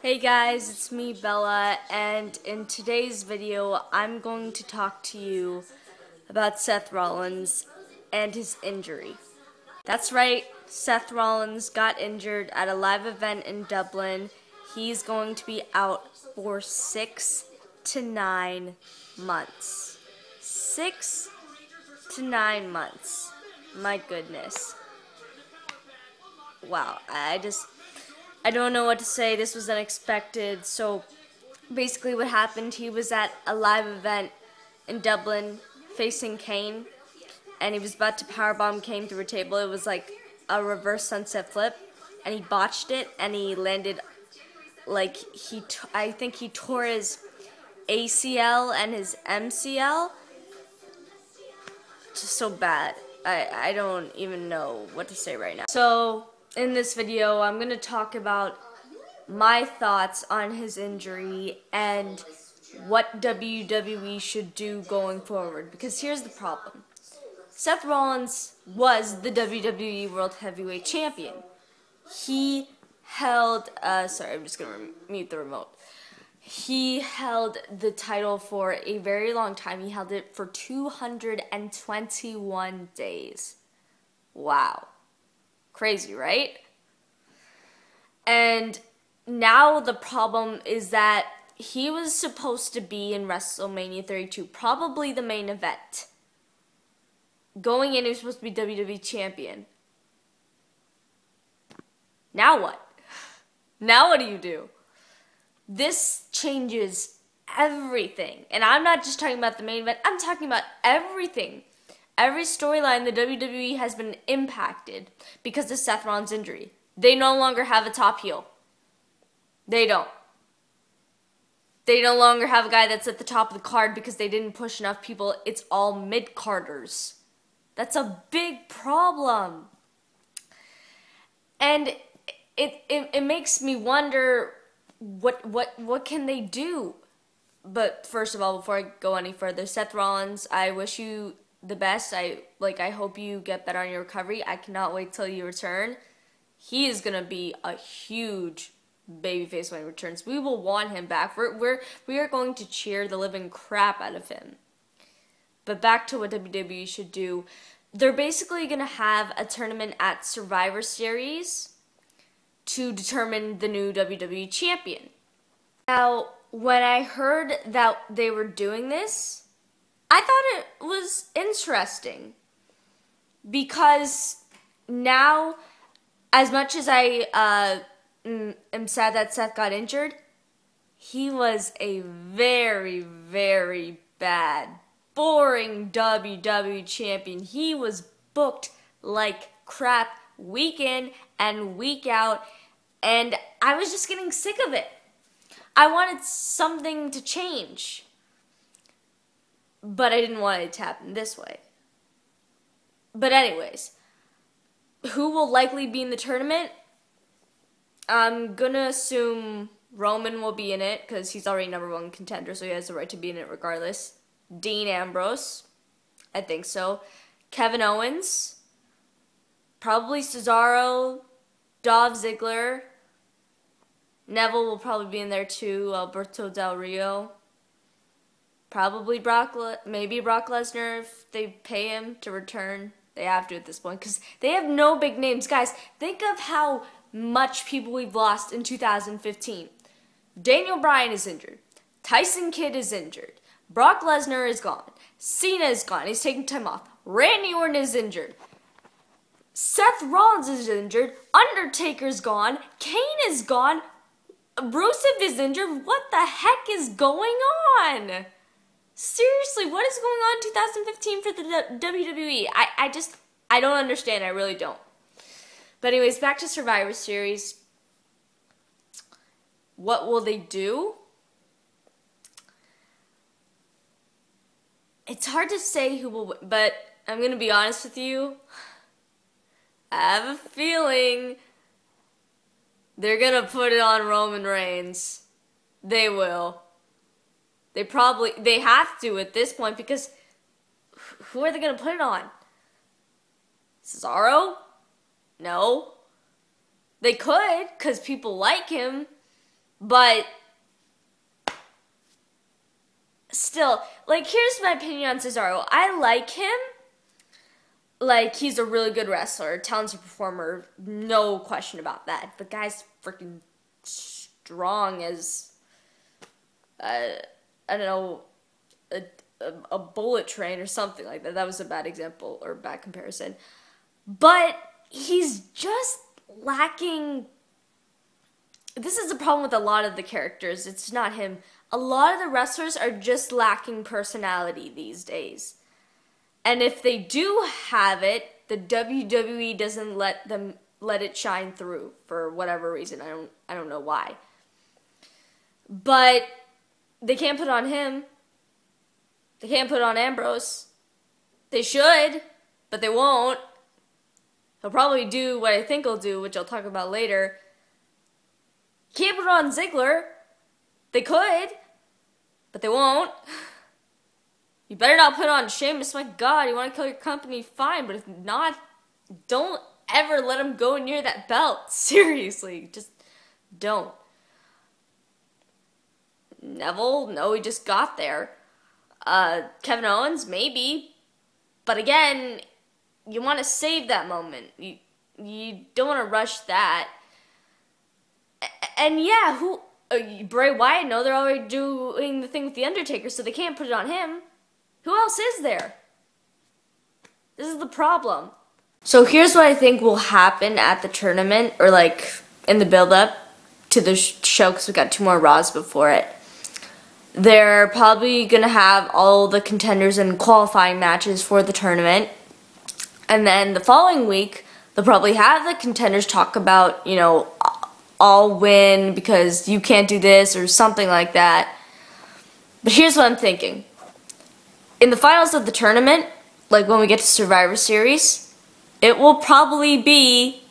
Hey guys, it's me Bella, and in today's video I'm going to talk to you about Seth Rollins and his injury. That's right, Seth Rollins got injured at a live event in Dublin. He's going to be out for 6 to 9 months. 6 to 9 months. My goodness. Wow, I don't know what to say. This was unexpected. So basically what happened, he was at a live event in Dublin facing Kane, and he was about to powerbomb Kane through a table. It was like a reverse sunset flip, and he botched it, and he landed like I think he tore his ACL and his MCL. Just so bad. I don't even know what to say right now. So in this video, I'm going to talk about my thoughts on his injury and what WWE should do going forward. Because here's the problem. Seth Rollins was the WWE World Heavyweight Champion. He held, sorry, I'm just going to mute the remote. He held the title for a very long time. He held it for 221 days. Wow. Crazy, right? And now the problem is that he was supposed to be in WrestleMania 32, probably the main event. Going in, he was supposed to be WWE Champion. Now what? Now what do you do? This changes everything. And I'm not just talking about the main event. I'm talking about everything. Every storyline the WWE has been impacted because of Seth Rollins' injury. They no longer have a top heel. They don't. They no longer have a guy that's at the top of the card because they didn't push enough people. It's all mid-carders. That's a big problem. And it makes me wonder what can they do? But first of all, before I go any further, Seth Rollins, I wish you the best. I hope you get better on your recovery. I cannot wait till you return. He is gonna be a huge babyface when he returns. We will want him back. We are going to cheer the living crap out of him. But back to what WWE should do. They're basically gonna have a tournament at Survivor Series to determine the new WWE champion. Now, when I heard that they were doing this, I thought it was interesting. Because now, as much as I am sad that Seth got injured, he was a very, very bad, boring WWE champion. He was booked like crap week in and week out, and I was just getting sick of it. I wanted something to change, but I didn't want it to happen this way. But anyways, who will likely be in the tournament? I'm gonna assume Roman will be in it because he's already #1 contender, so he has the right to be in it regardless. Dean Ambrose, I think so. Kevin Owens. Probably Cesaro, Dolph Ziggler. Neville will probably be in there too. Alberto Del Rio. Probably maybe Brock Lesnar if they pay him to return. They have to at this point because they have no big names. Guys, think of how much people we've lost in 2015. Daniel Bryan is injured. Tyson Kidd is injured. Brock Lesnar is gone. Cena is gone. He's taking time off. Randy Orton is injured. Seth Rollins is injured. Undertaker's gone. Kane is gone. Rusev is injured. What the heck is going on? Seriously, what is going on in 2015 for the WWE? I don't understand. I really don't. But anyways, back to Survivor Series. What will they do? It's hard to say who will win, but I'm going to be honest with you. I have a feeling they're going to put it on Roman Reigns. They will. They have to at this point because who are they going to put it on? Cesaro? No. They could because people like him, But still, like, here's my opinion on Cesaro. I like him. Like, he's a really good wrestler, talented performer, no question about that. The guy's freaking strong as, I don't know, a bullet train or something like that. That was a bad example or bad comparison. But he's just lacking. This is a problem with a lot of the characters. It's not him. A lot of the wrestlers are just lacking personality these days. And if they do have it, the WWE doesn't let it shine through for whatever reason. I don't know why. But they can't put it on him. They can't put it on Ambrose. They should, but they won't. He'll probably do what I think he'll do, which I'll talk about later. Can't put it on Ziggler. They could, but they won't. You better not put it on Sheamus. My God, you want to kill your company? Fine, but if not, don't ever let him go near that belt. Seriously, just don't. Neville, no, he just got there. Kevin Owens, maybe. But again, you want to save that moment. You don't want to rush that. And yeah, Bray Wyatt, no, they're already doing the thing with The Undertaker, so they can't put it on him. Who else is there? This is the problem. So here's what I think will happen at the tournament, or like in the build-up to the show, because we got 2 more Raws before it. They're probably going to have all the contenders and qualifying matches for the tournament. And then the following week, they'll probably have the contenders talk about, you know, I'll win because you can't do this or something like that. But here's what I'm thinking. In the finals of the tournament, like when we get to Survivor Series, it will probably be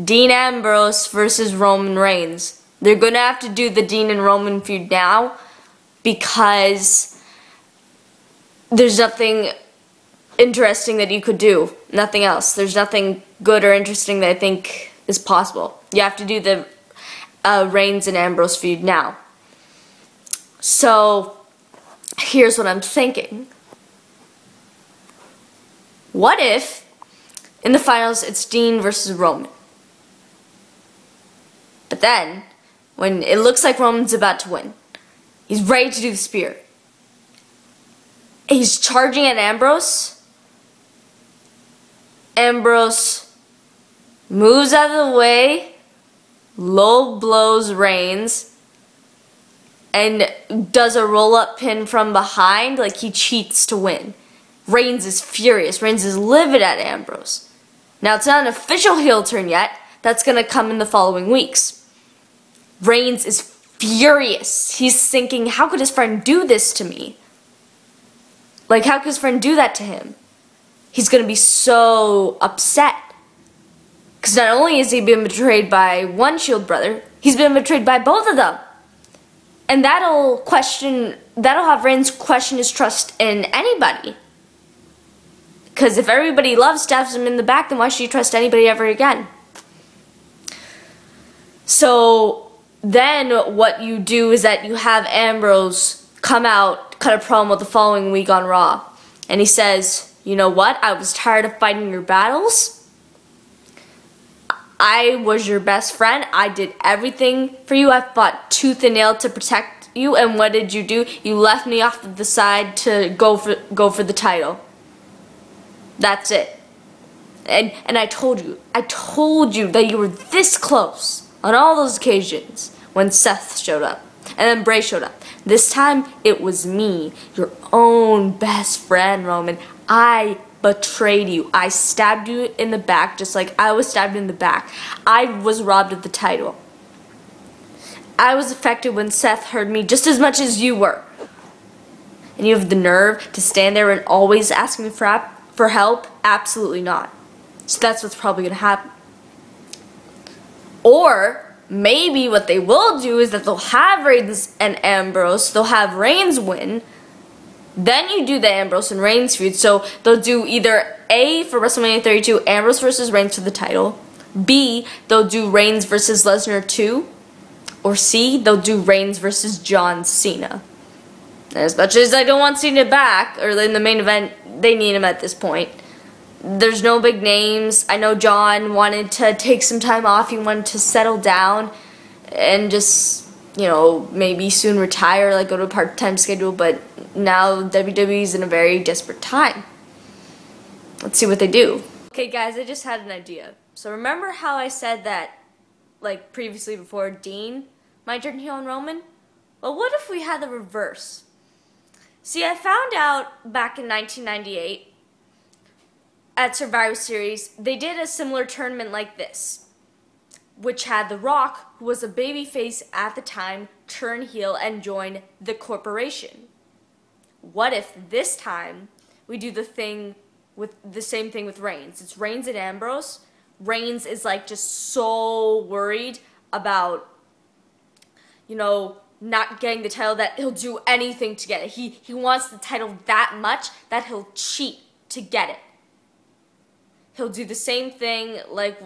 Dean Ambrose versus Roman Reigns. They're going to have to do the Dean and Roman feud now because there's nothing interesting that you could do. Nothing else. There's nothing good or interesting that I think is possible. You have to do the Reigns and Ambrose feud now. So, here's what I'm thinking. What if, in the finals, it's Dean versus Roman? But then, when it looks like Roman's about to win, he's ready to do the spear. He's charging at Ambrose. Ambrose moves out of the way, low blows Reigns, and does a roll-up pin from behind like he cheats to win. Reigns is furious. Reigns is livid at Ambrose. Now, it's not an official heel turn yet. That's going to come in the following weeks. Reigns is furious. He's thinking, how could his friend do this to me? Like, how could his friend do that to him? He's going to be so upset. Because not only has he been betrayed by one Shield brother, he's been betrayed by both of them. And that'll have Reigns question his trust in anybody. Because if everybody stabs him in the back, then why should you trust anybody ever again? So then what you do is that you have Ambrose come out, cut a promo the following week on Raw. And he says, you know what? I was tired of fighting your battles. I was your best friend. I did everything for you. I fought tooth and nail to protect you. And what did you do? You left me off to the side to go for the title. That's it. And I told you that you were this close on all those occasions when Seth showed up. And then Bray showed up. This time, it was me, your own best friend, Roman. I betrayed you. I stabbed you in the back just like I was stabbed in the back. I was robbed of the title. I was affected when Seth hurt me just as much as you were. And you have the nerve to stand there and always ask me for help? Absolutely not. So that's what's probably going to happen. Or maybe what they will do is that they'll have Reigns and Ambrose. They'll have Reigns win. Then you do the Ambrose and Reigns feud. So they'll do either A, for WrestleMania 32, Ambrose versus Reigns for the title. B, they'll do Reigns versus Lesnar 2. Or C, they'll do Reigns versus John Cena. As much as I don't want Cena back, or in the main event, they need him at this point. There's no big names. I know John wanted to take some time off. He wanted to settle down and just, you know, maybe soon retire, like go to a part-time schedule. But now WWE's in a very desperate time. Let's see what they do. Okay, guys, I just had an idea. So remember how I said that, like previously before, Dean might turn heel on Roman? Well, what if we had the reverse? See, I found out back in 1998 at Survivor Series, they did a similar tournament like this, which had The Rock, who was a babyface at the time, turn heel and join the corporation. What if this time we do the same thing with Reigns? It's Reigns and Ambrose. Reigns is like just so worried about, you know, not getting the title that he'll do anything to get it. He wants the title that much that he'll cheat to get it. He'll do the same thing like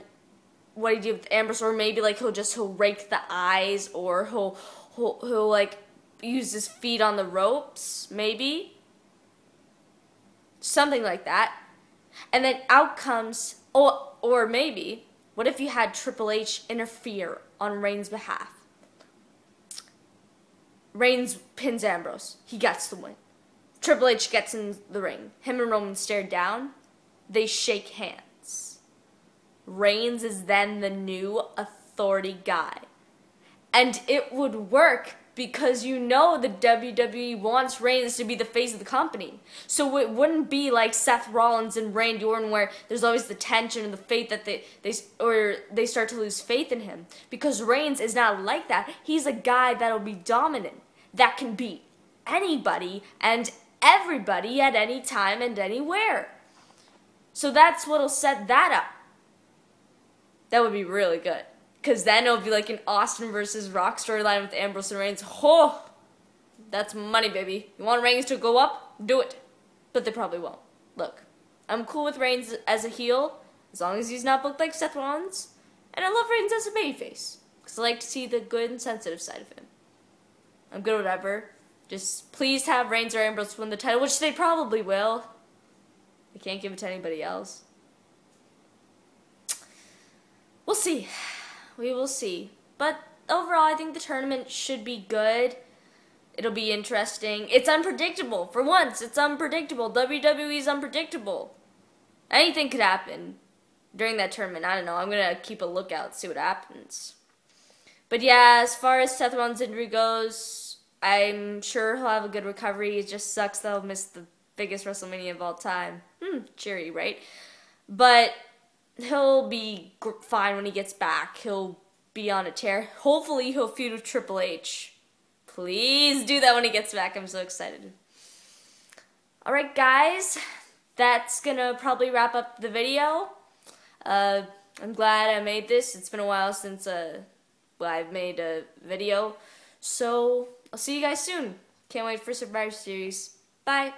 what he did with Ambrose, or maybe like he'll rake the eyes, or he'll like use his feet on the ropes, maybe. Something like that. And then out comes, or maybe, what if you had Triple H interfere on Reigns' behalf? Reigns pins Ambrose. He gets the win. Triple H gets in the ring. Him and Roman stare down. They shake hands. Reigns is then the new authority guy. And it would work because you know the WWE wants Reigns to be the face of the company. So it wouldn't be like Seth Rollins and Randy Orton where there's always the tension and the faith that they start to lose faith in him. Because Reigns is not like that. He's a guy that'll be dominant, that can beat anybody and everybody at any time and anywhere. So that's what'll set that up. That would be really good. Because then it'll be like an Austin versus Rock storyline with Ambrose and Reigns. Oh, that's money, baby. You want Reigns to go up? Do it. But they probably won't. Look, I'm cool with Reigns as a heel, as long as he's not booked like Seth Rollins. And I love Reigns as a babyface, because I like to see the good and sensitive side of him. I'm good with whatever. Just please have Reigns or Ambrose win the title, which they probably will. They can't give it to anybody else. We'll see. We will see. But overall, I think the tournament should be good. It'll be interesting. It's unpredictable. For once, it's unpredictable. WWE is unpredictable. Anything could happen during that tournament. I don't know. I'm going to keep a lookout, see what happens. But yeah, as far as Seth Rollins' injury goes, I'm sure he'll have a good recovery. It just sucks that he'll miss the biggest WrestleMania of all time. Cheery, right? But he'll be fine when he gets back. He'll be on a tear. Hopefully he'll feud with Triple H. Please do that when he gets back. I'm so excited. Alright guys, that's gonna probably wrap up the video. I'm glad I made this. It's been a while since I've made a video. So I'll see you guys soon. Can't wait for Survivor Series. Bye.